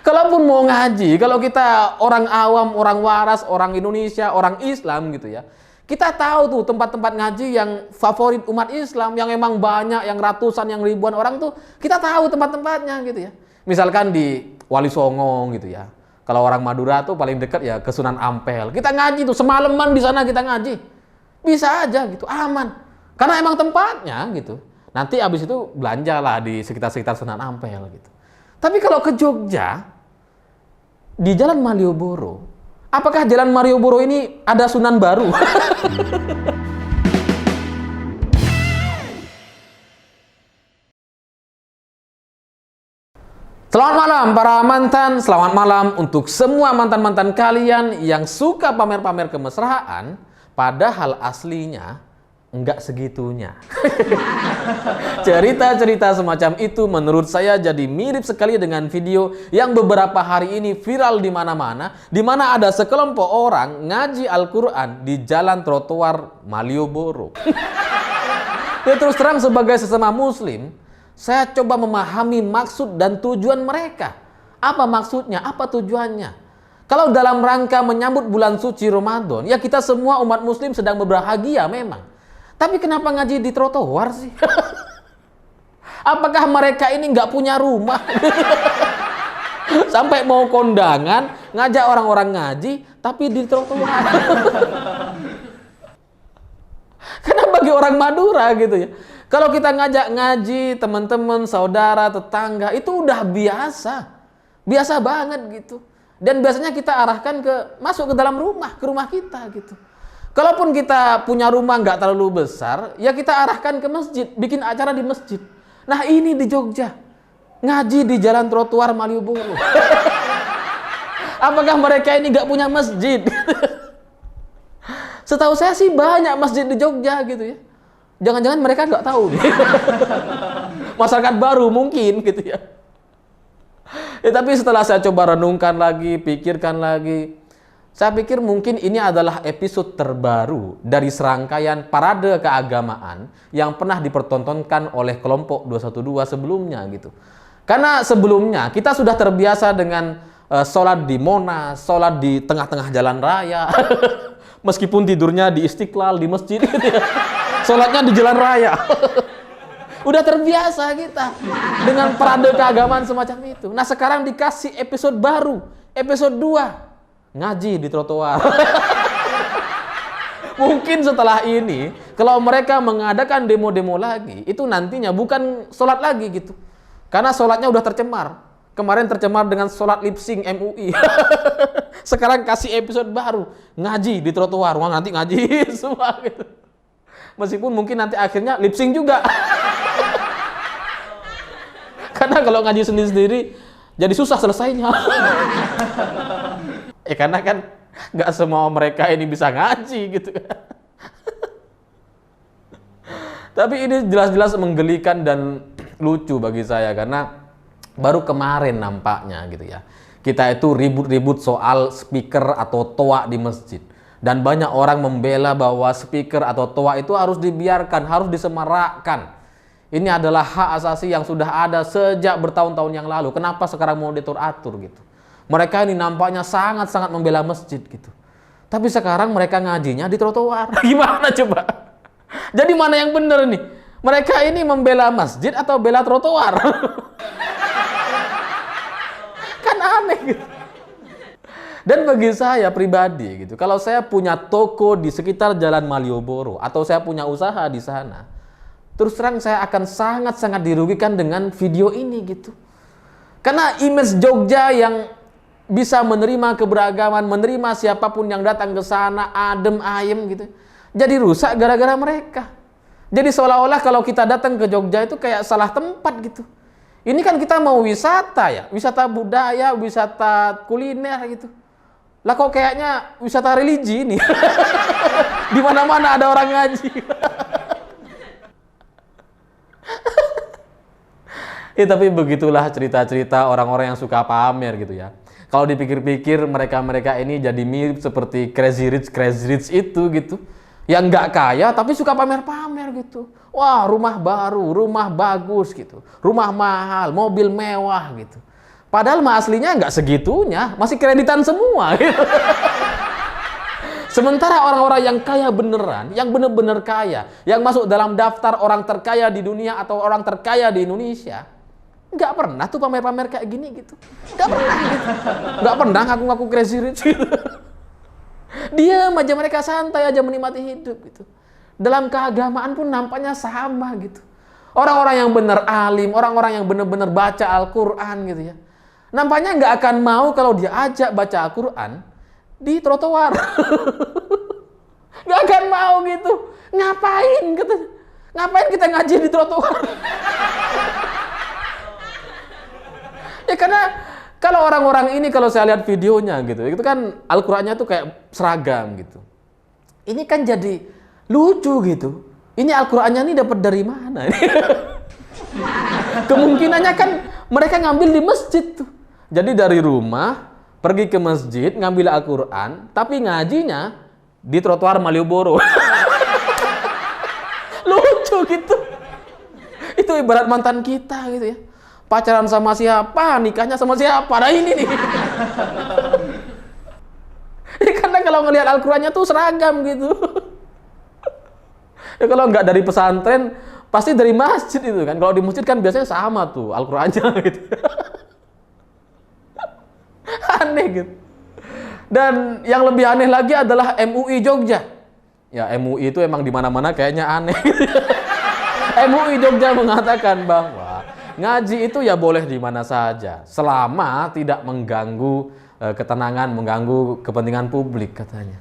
Kalaupun mau ngaji, kalau kita orang awam, orang waras, orang Indonesia, orang Islam gitu ya, kita tahu tuh tempat-tempat ngaji yang favorit umat Islam, yang emang banyak, yang ratusan, yang ribuan orang tuh, kita tahu tempat-tempatnya gitu ya. Misalkan di Wali Songo gitu ya. Kalau orang Madura tuh paling dekat ya ke Sunan Ampel. Kita ngaji tuh semalaman di sana kita ngaji. Bisa aja gitu, aman. Karena emang tempatnya gitu. Nanti abis itu belanja lah di sekitar-sekitar Sunan Ampel gitu. Tapi kalau ke Jogja, di Jalan Malioboro, apakah Jalan Malioboro ini ada Sunan baru? Selamat malam para mantan, selamat malam untuk semua mantan-mantan kalian yang suka pamer-pamer kemesraan, padahal aslinya enggak segitunya. Cerita-cerita semacam itu menurut saya jadi mirip sekali dengan video yang beberapa hari ini viral di mana-mana, di mana ada sekelompok orang ngaji Al-Quran di jalan trotoar Malioboro. Ya, terus terang sebagai sesama muslim, saya coba memahami maksud dan tujuan mereka. Apa maksudnya? Apa tujuannya? Kalau dalam rangka menyambut bulan suci Ramadan, ya kita semua umat muslim sedang berbahagia memang. Tapi kenapa ngaji di trotoar sih? Apakah mereka ini nggak punya rumah? Sampai mau kondangan, ngajak orang-orang ngaji, tapi di trotoar. Karena bagi orang Madura gitu ya, kalau kita ngajak ngaji, teman-teman, saudara, tetangga, itu udah biasa. Biasa banget gitu. Dan biasanya kita arahkan masuk ke dalam rumah, ke rumah kita gitu. Kalaupun kita punya rumah nggak terlalu besar, ya kita arahkan ke masjid, bikin acara di masjid. Nah ini di Jogja, ngaji di jalan trotoar Malioboro. Apakah mereka ini nggak punya masjid? Setahu saya sih banyak masjid di Jogja gitu ya. Jangan-jangan mereka nggak tahu. Masyarakat baru mungkin gitu ya. Ya. Tapi setelah saya coba renungkan lagi, pikirkan lagi, saya pikir mungkin ini adalah episode terbaru dari serangkaian parade keagamaan yang pernah dipertontonkan oleh kelompok 212 sebelumnya gitu. Karena sebelumnya kita sudah terbiasa dengan sholat di Monas, sholat di tengah-tengah jalan raya, meskipun tidurnya di Istiqlal, di masjid gitu ya. Sholatnya di jalan raya. Udah terbiasa kita dengan parade keagamaan semacam itu. Nah sekarang dikasih episode baru, episode 2. Ngaji di trotoar. Mungkin setelah ini, kalau mereka mengadakan demo-demo lagi, itu nantinya bukan sholat lagi gitu. Karena sholatnya udah tercemar. Kemarin tercemar dengan sholat lip sync MUI. Sekarang kasih episode baru, ngaji di trotoar. Wah nanti ngaji semua gitu. Meskipun mungkin nanti akhirnya lip sync juga. Karena kalau ngaji sendiri-sendiri, jadi susah selesainya. Karena kan nggak semua mereka ini bisa ngaji gitu. Tapi ini jelas-jelas menggelikan dan lucu bagi saya karena baru kemarin nampaknya gitu ya. Kita itu ribut-ribut soal speaker atau toa di masjid. Dan banyak orang membela bahwa speaker atau toa itu harus dibiarkan, harus disemarakkan. Ini adalah hak asasi yang sudah ada sejak bertahun-tahun yang lalu. Kenapa sekarang mau diatur-atur gitu? Mereka ini nampaknya sangat-sangat membela masjid gitu. Tapi sekarang mereka ngajinya di trotoar. Gimana coba? Jadi mana yang benar nih? Mereka ini membela masjid atau bela trotoar? Kan aneh gitu. Dan bagi saya pribadi gitu, kalau saya punya toko di sekitar Jalan Malioboro atau saya punya usaha di sana, terus terang saya akan sangat-sangat dirugikan dengan video ini gitu. Karena image Jogja yang bisa menerima keberagaman, menerima siapapun yang datang ke sana, adem ayem gitu, jadi rusak gara-gara mereka. Jadi seolah-olah kalau kita datang ke Jogja itu kayak salah tempat gitu. Ini kan kita mau wisata ya, wisata budaya, wisata kuliner gitu. Lah kok kayaknya wisata religi nih. Di mana-mana ada orang ngaji. Ya tapi begitulah cerita-cerita orang-orang yang suka pamer gitu ya. Kalau dipikir-pikir mereka-mereka ini jadi mirip seperti Crazy Rich itu gitu. Yang nggak kaya tapi suka pamer-pamer gitu. Wah rumah baru, rumah bagus gitu. Rumah mahal, mobil mewah gitu. Padahal mah aslinya nggak segitunya, masih kreditan semua. Gitu. Sementara orang-orang yang kaya beneran, yang bener-bener kaya, yang masuk dalam daftar orang terkaya di dunia atau orang terkaya di Indonesia, nggak pernah tuh pamer-pamer kayak gini gitu. Nggak pernah gitu. Nggak pernah ngaku-ngaku crazy rich gitu. Diam aja, mereka santai aja menikmati hidup gitu. Dalam keagamaan pun nampaknya sama gitu. Orang-orang yang benar alim, orang-orang yang benar-benar baca Al-Quran gitu ya. Nampaknya nggak akan mau kalau dia ajak baca Al-Quran di trotoar. Nggak akan mau gitu. Ngapain gitu? Ngapain kita ngaji di trotoar? Ya karena kalau orang-orang ini, kalau saya lihat videonya gitu, itu kan Al-Qur'annya tuh kayak seragam gitu. Ini kan jadi lucu gitu. Ini Al-Qur'annya ini dapat dari mana? Kemungkinannya kan mereka ngambil di masjid tuh. Jadi dari rumah pergi ke masjid ngambil Al-Qur'an, tapi ngajinya di trotoar Malioboro. Lucu gitu. Itu ibarat mantan kita gitu ya. Pacaran sama siapa, nikahnya sama siapa. Nah ini nih. Karena kalau ngelihat Al-Qur'annya tuh seragam gitu. Ya kalau nggak dari pesantren, pasti dari masjid itu kan. Kalau di masjid kan biasanya sama tuh Al-Qur'annya gitu. Aneh gitu. Dan yang lebih aneh lagi adalah MUI Jogja. Ya MUI itu emang di mana-mana kayaknya aneh. MUI Jogja mengatakan bahwa ngaji itu ya boleh di mana saja, selama tidak mengganggu ketenangan, mengganggu kepentingan publik katanya.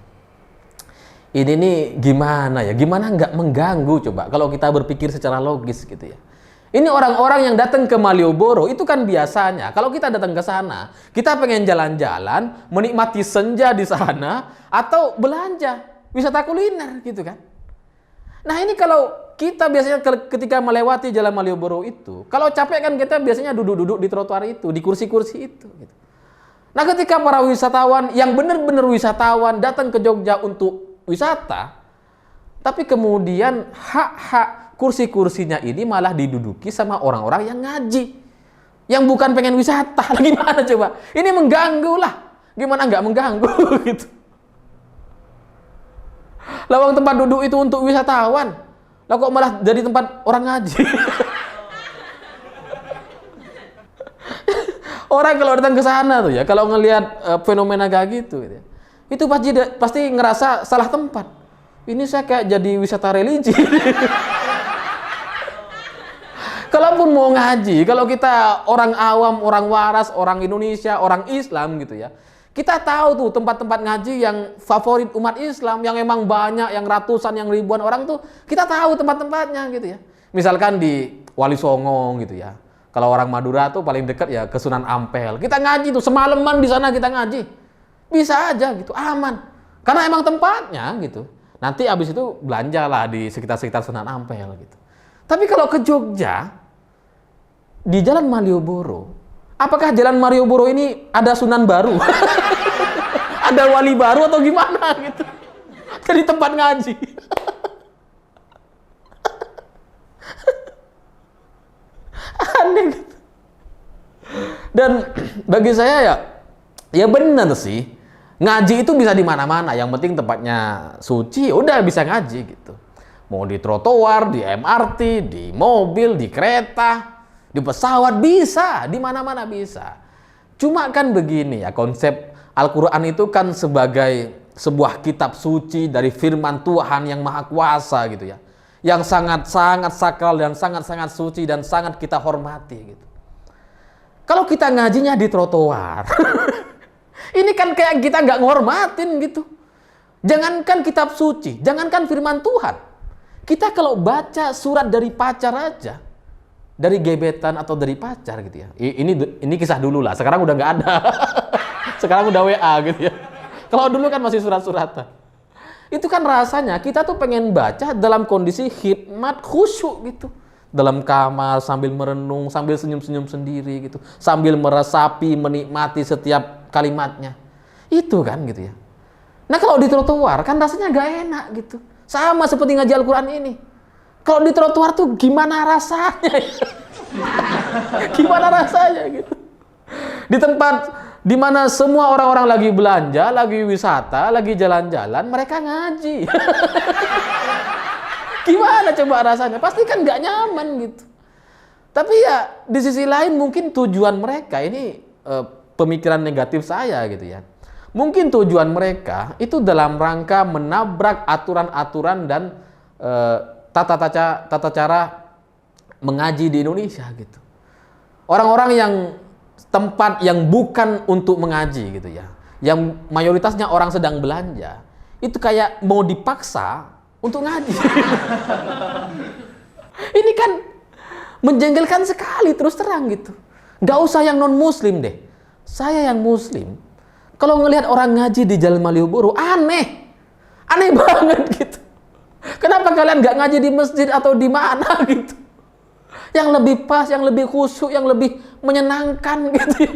Ini nih gimana ya? Gimana nggak mengganggu coba kalau kita berpikir secara logis gitu ya. Ini orang-orang yang datang ke Malioboro itu kan biasanya kalau kita datang ke sana, kita pengen jalan-jalan, menikmati senja di sana atau belanja, wisata kuliner gitu kan. Nah ini kalau kita biasanya ketika melewati Jalan Malioboro itu, kalau capek kan kita biasanya duduk-duduk di trotoar itu, di kursi-kursi itu. Gitu. Nah ketika para wisatawan yang benar-benar wisatawan datang ke Jogja untuk wisata, tapi kemudian hak-hak kursi-kursinya ini malah diduduki sama orang-orang yang ngaji, yang bukan pengen wisata. Gimana coba? Ini mengganggu lah. Gimana nggak mengganggu gitu? Lawang tempat duduk itu untuk wisatawan. Lah kok malah jadi tempat orang ngaji? Orang kalau datang ke sana tuh ya, kalau ngelihat fenomena kayak gitu ya, itu pasti ngerasa salah tempat. Ini saya kayak jadi wisata religi. Kalaupun mau ngaji, kalau kita orang awam, orang waras, orang Indonesia, orang Islam gitu ya, kita tahu tuh tempat-tempat ngaji yang favorit umat Islam, yang emang banyak, yang ratusan, yang ribuan orang tuh, kita tahu tempat-tempatnya gitu ya. Misalkan di Wali Songo gitu ya. Kalau orang Madura tuh paling dekat ya ke Sunan Ampel. Kita ngaji tuh, semalaman di sana kita ngaji. Bisa aja gitu, aman. Karena emang tempatnya gitu. Nanti abis itu belanja lah di sekitar-sekitar Sunan Ampel gitu. Tapi kalau ke Jogja, di Jalan Malioboro, apakah Jalan Malioboro ini ada sunan baru? Ada wali baru atau gimana gitu? Jadi tempat ngaji. Aneh gitu. Dan bagi saya ya benar sih. Ngaji itu bisa di mana-mana, yang penting tempatnya suci, udah bisa ngaji gitu. Mau di trotoar, di MRT, di mobil, di kereta, di pesawat bisa, di mana-mana bisa. Cuma kan begini ya, konsep Al-Qur'an itu kan sebagai sebuah kitab suci dari firman Tuhan yang Maha Kuasa gitu ya. Yang sangat-sangat sakral dan sangat-sangat suci dan sangat kita hormati gitu. Kalau kita ngajinya di trotoar, ini kan kayak kita nggak nghormatin gitu. Jangankan kitab suci, jangankan firman Tuhan. Kita kalau baca surat dari pacar aja, dari gebetan atau dari pacar gitu ya. Ini kisah dulu lah, sekarang udah nggak ada. Sekarang udah WA gitu ya. Kalau dulu kan masih surat-suratan. Itu kan rasanya kita tuh pengen baca dalam kondisi khidmat khusyuk gitu. Dalam kamar sambil merenung, sambil senyum-senyum sendiri gitu. Sambil meresapi, menikmati setiap kalimatnya. Itu kan gitu ya. Nah kalau di trotoar kan rasanya nggak enak gitu. Sama seperti ngaji Al-Quran ini. Kalau di trotoar tuh gimana rasanya? Gimana rasanya gitu. Di tempat di mana semua orang-orang lagi belanja, lagi wisata, lagi jalan-jalan, mereka ngaji. Gimana coba rasanya? Pasti kan nggak nyaman gitu. Tapi ya di sisi lain mungkin tujuan mereka ini pemikiran negatif saya gitu ya. Mungkin tujuan mereka itu dalam rangka menabrak aturan-aturan dan tata cara mengaji di Indonesia gitu. Orang-orang yang tempat yang bukan untuk mengaji gitu ya, yang mayoritasnya orang sedang belanja, itu kayak mau dipaksa untuk ngaji. Ini kan menjengkelkan sekali terus terang gitu. Gak usah yang non muslim deh, saya yang muslim kalau ngelihat orang ngaji di Jalan Malioboro aneh banget gitu. Kenapa kalian gak ngaji di masjid atau di mana gitu? Yang lebih pas, yang lebih khusyuk, yang lebih menyenangkan gitu ya.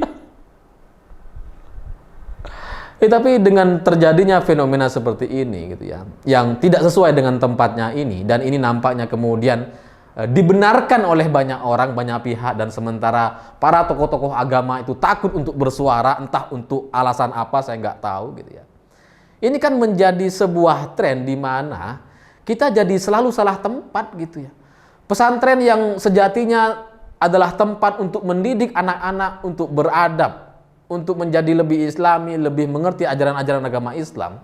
Tapi dengan terjadinya fenomena seperti ini gitu ya, yang tidak sesuai dengan tempatnya ini, dan ini nampaknya kemudian dibenarkan oleh banyak orang, banyak pihak, dan sementara para tokoh-tokoh agama itu takut untuk bersuara, entah untuk alasan apa saya nggak tahu gitu ya. Ini kan menjadi sebuah tren di mana kita jadi selalu salah tempat gitu ya. Pesantren yang sejatinya adalah tempat untuk mendidik anak-anak untuk beradab, untuk menjadi lebih islami, lebih mengerti ajaran-ajaran agama Islam.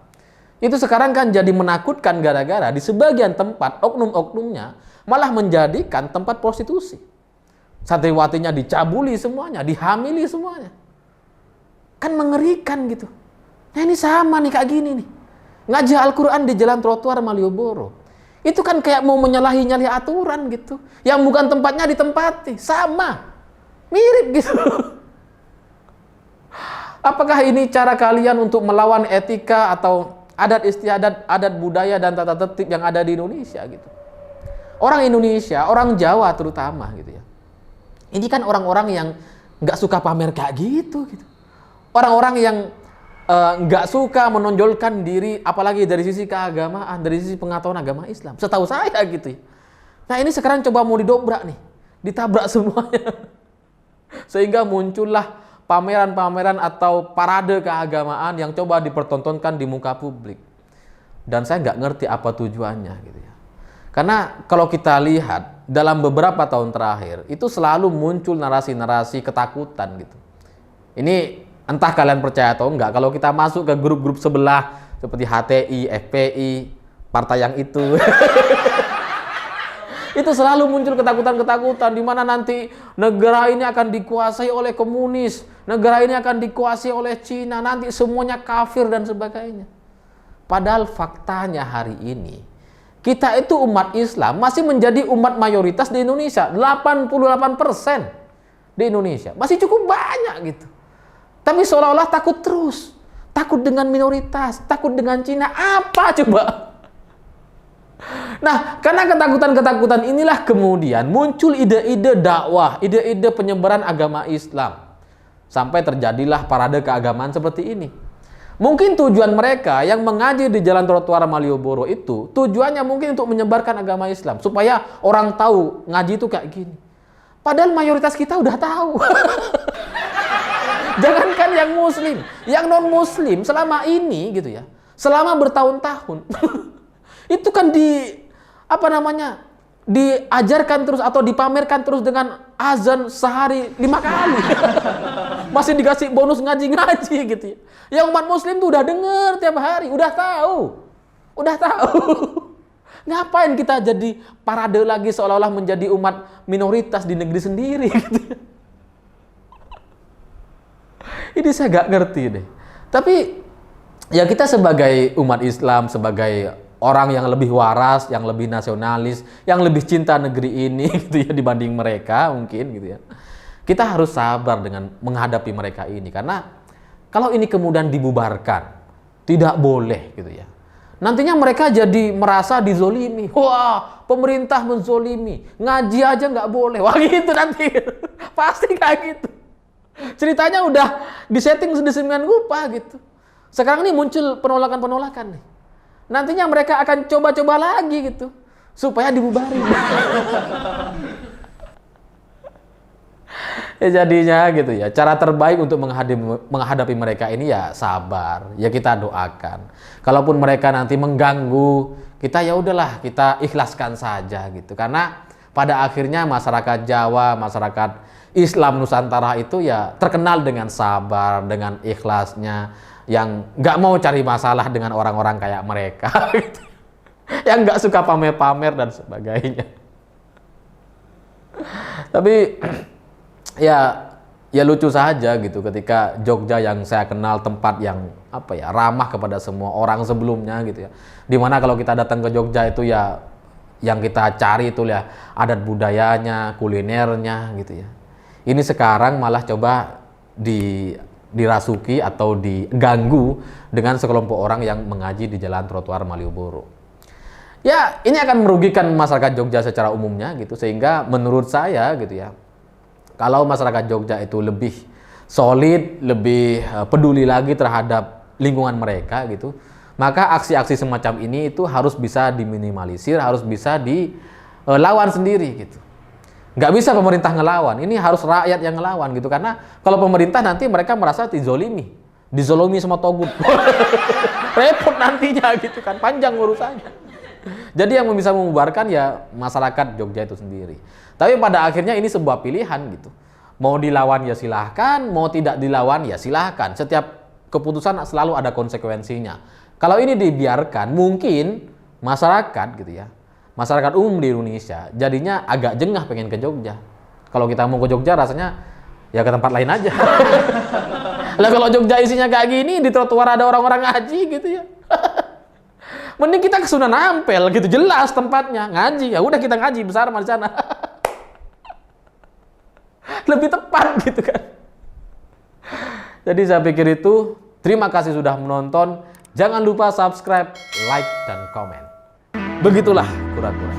Itu sekarang kan jadi menakutkan gara-gara di sebagian tempat oknum-oknumnya malah menjadikan tempat prostitusi. Santriwatinya dicabuli semuanya, dihamili semuanya. Kan mengerikan gitu. Nah ini sama nih kayak gini nih. Ngaji Al-Quran di jalan trotoar Malioboro. Itu kan kayak mau menyalahi aturan gitu. Yang bukan tempatnya ditempati. Sama. Mirip gitu. Apakah ini cara kalian untuk melawan etika atau adat istiadat, adat budaya dan tata tertib yang ada di Indonesia gitu? Orang Indonesia, orang Jawa terutama gitu ya. Ini kan orang-orang yang nggak suka pamer kayak gitu. Orang-orang yang nggak suka menonjolkan diri, apalagi dari sisi keagamaan, dari sisi pengetahuan agama Islam. Setahu saya gitu ya. Nah ini sekarang coba mau didobrak nih, ditabrak semuanya. Sehingga muncullah pameran-pameran atau parade keagamaan yang coba dipertontonkan di muka publik. Dan saya nggak ngerti apa tujuannya gitu ya. Karena kalau kita lihat dalam beberapa tahun terakhir, itu selalu muncul narasi-narasi ketakutan gitu. Ini entah kalian percaya atau enggak, kalau kita masuk ke grup-grup sebelah seperti HTI, FPI, partai yang itu itu selalu muncul ketakutan-ketakutan di mana nanti negara ini akan dikuasai oleh komunis, negara ini akan dikuasai oleh Cina, nanti semuanya kafir dan sebagainya. Padahal faktanya hari ini kita itu umat Islam masih menjadi umat mayoritas di Indonesia, 88% di Indonesia. Masih cukup banyak gitu. Tapi seolah-olah takut terus. Takut dengan minoritas, takut dengan Cina. Apa coba? Nah, karena ketakutan-ketakutan inilah kemudian muncul ide-ide dakwah, ide-ide penyebaran agama Islam. Sampai terjadilah parade keagamaan seperti ini. Mungkin tujuan mereka yang mengaji di jalan trotoar Malioboro itu, tujuannya mungkin untuk menyebarkan agama Islam. Supaya orang tahu ngaji itu kayak gini. Padahal mayoritas kita udah tahu. Jangankan yang muslim, yang non muslim selama ini gitu ya, selama bertahun-tahun itu kan diajarkan terus atau dipamerkan terus dengan azan sehari 5 kali. Masih dikasih bonus ngaji-ngaji gitu ya. Yang umat muslim tuh udah denger tiap hari, udah tahu. Ngapain kita jadi parade lagi seolah-olah menjadi umat minoritas di negeri sendiri gitu ya. Ini saya gak ngerti deh. Tapi ya kita sebagai umat Islam, sebagai orang yang lebih waras, yang lebih nasionalis, yang lebih cinta negeri ini gitu ya dibanding mereka mungkin gitu ya. Kita harus sabar dengan menghadapi mereka ini karena kalau ini kemudian dibubarkan, tidak boleh gitu ya. Nantinya mereka jadi merasa dizolimi. Wah, pemerintah menzolimi, ngaji aja nggak boleh. Wah gitu nanti, pasti kayak gitu. Ceritanya udah disetting sedemikian rupa gitu. Sekarang ini muncul penolakan-penolakan nih. Nantinya mereka akan coba-coba lagi gitu supaya dibubarin. Ya jadinya gitu ya. Cara terbaik untuk menghadapi mereka ini ya sabar. Ya kita doakan. Kalaupun mereka nanti mengganggu, kita ya udahlah, kita ikhlaskan saja gitu. Karena pada akhirnya masyarakat Jawa, masyarakat Islam Nusantara itu ya terkenal dengan sabar, dengan ikhlasnya, yang nggak mau cari masalah dengan orang-orang kayak mereka, gitu. Yang nggak suka pamer-pamer dan sebagainya. Tapi ya lucu saja gitu ketika Jogja yang saya kenal tempat yang ramah kepada semua orang sebelumnya gitu ya. Dimana kalau kita datang ke Jogja itu ya yang kita cari itu ya adat budayanya, kulinernya gitu ya. Ini sekarang malah coba dirasuki atau diganggu dengan sekelompok orang yang mengaji di jalan trotoar Malioboro. Ya, ini akan merugikan masyarakat Jogja secara umumnya gitu, sehingga menurut saya gitu ya, kalau masyarakat Jogja itu lebih solid, lebih peduli lagi terhadap lingkungan mereka gitu, maka aksi-aksi semacam ini itu harus bisa diminimalisir, harus bisa dilawan sendiri gitu. Nggak bisa pemerintah ngelawan, ini harus rakyat yang ngelawan gitu, karena kalau pemerintah nanti mereka merasa dizolimi sama togut. Repot nantinya gitu kan, panjang urusannya. Jadi yang bisa membubarkan ya masyarakat Jogja itu sendiri. Tapi pada akhirnya ini sebuah pilihan gitu. Mau dilawan ya silahkan, mau tidak dilawan ya silahkan. Setiap keputusan selalu ada konsekuensinya. Kalau ini dibiarkan, mungkin masyarakat gitu ya, masyarakat umum di Indonesia jadinya agak jengah pengen ke Jogja. Kalau kita mau ke Jogja rasanya ya ke tempat lain aja. Lah kalau Jogja isinya kayak gini, di trotoar ada orang-orang ngaji gitu ya. Mending kita ke Sunan Ampel gitu, jelas tempatnya ngaji. Ya udah kita ngaji besar di sana. Lebih tepat gitu kan. Jadi saya pikir itu, terima kasih sudah menonton. Jangan lupa subscribe, like, dan komen. Begitulah kura-kura.